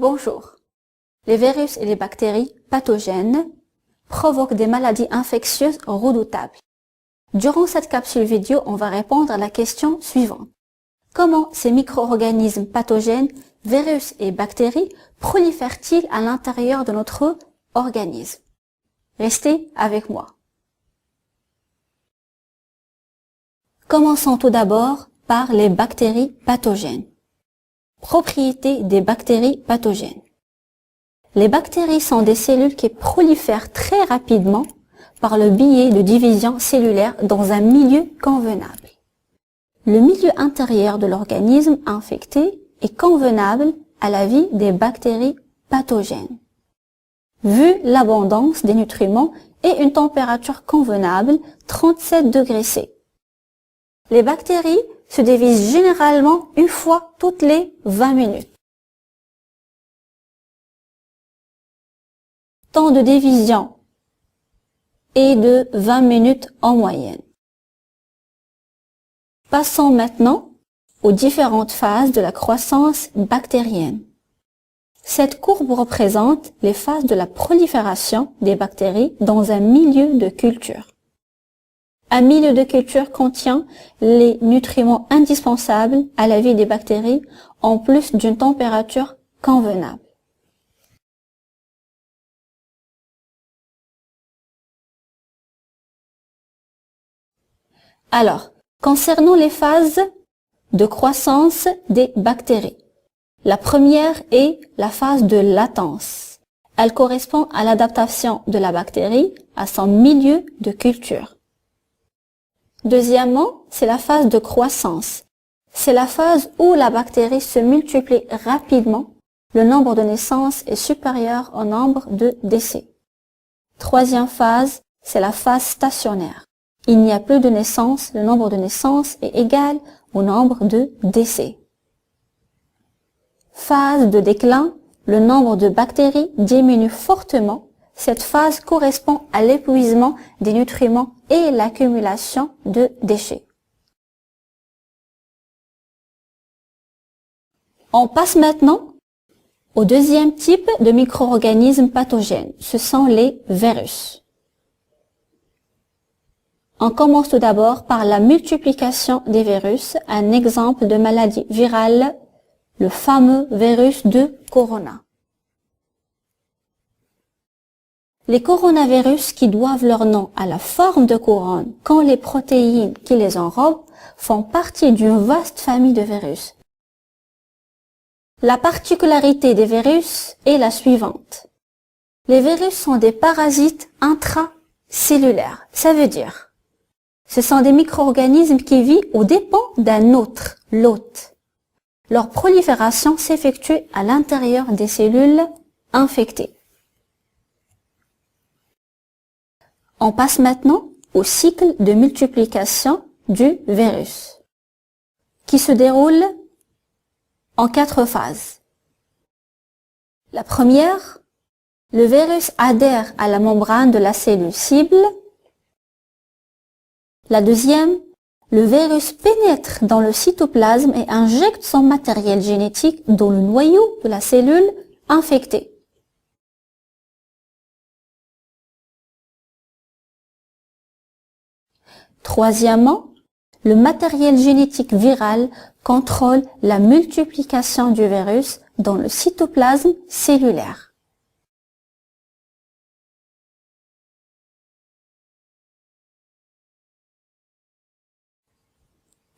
Bonjour. Les virus et les bactéries pathogènes provoquent des maladies infectieuses redoutables. Durant cette capsule vidéo, on va répondre à la question suivante. Comment ces micro-organismes pathogènes, virus et bactéries, prolifèrent-ils à l'intérieur de notre organisme? Restez avec moi. Commençons tout d'abord par les bactéries pathogènes. Propriétés des bactéries pathogènes. Les bactéries sont des cellules qui prolifèrent très rapidement par le biais de division cellulaire dans un milieu convenable. Le milieu intérieur de l'organisme infecté est convenable à la vie des bactéries pathogènes. Vu l'abondance des nutriments et une température convenable, 37 degrés C. Les bactéries se divisent généralement une fois toutes les 20 minutes. Temps de division est de 20 minutes en moyenne. Passons maintenant aux différentes phases de la croissance bactérienne. Cette courbe représente les phases de la prolifération des bactéries dans un milieu de culture. Un milieu de culture contient les nutriments indispensables à la vie des bactéries en plus d'une température convenable. Alors, concernant les phases de croissance des bactéries, la première est la phase de latence. Elle correspond à l'adaptation de la bactérie à son milieu de culture. Deuxièmement, c'est la phase de croissance. C'est la phase où la bactérie se multiplie rapidement. Le nombre de naissances est supérieur au nombre de décès. Troisième phase, c'est la phase stationnaire. Il n'y a plus de naissances, le nombre de naissances est égal au nombre de décès. Phase de déclin, le nombre de bactéries diminue fortement. Cette phase correspond à l'épuisement des nutriments et l'accumulation de déchets. On passe maintenant au deuxième type de micro-organismes pathogènes. Ce sont les virus. On commence tout d'abord par la multiplication des virus. Un exemple de maladie virale, le fameux virus de Corona. Les coronavirus qui doivent leur nom à la forme de couronne, quand les protéines qui les enrobent, font partie d'une vaste famille de virus. La particularité des virus est la suivante. Les virus sont des parasites intracellulaires. Ça veut dire, ce sont des micro-organismes qui vivent aux dépens d'un autre, l'hôte. Leur prolifération s'effectue à l'intérieur des cellules infectées. On passe maintenant au cycle de multiplication du virus, qui se déroule en 4 phases. La première, le virus adhère à la membrane de la cellule cible. La deuxième, le virus pénètre dans le cytoplasme et injecte son matériel génétique dans le noyau de la cellule infectée. Troisièmement, le matériel génétique viral contrôle la multiplication du virus dans le cytoplasme cellulaire.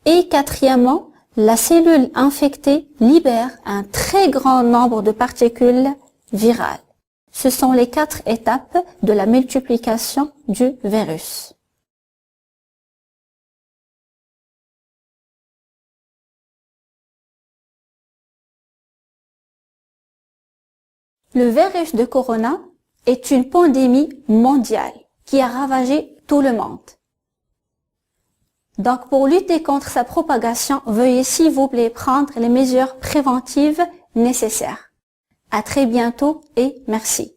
Et quatrièmement, la cellule infectée libère un très grand nombre de particules virales. Ce sont les 4 étapes de la multiplication du virus. Le virus de Corona est une pandémie mondiale qui a ravagé tout le monde. Donc, pour lutter contre sa propagation, veuillez s'il vous plaît prendre les mesures préventives nécessaires. À très bientôt et merci.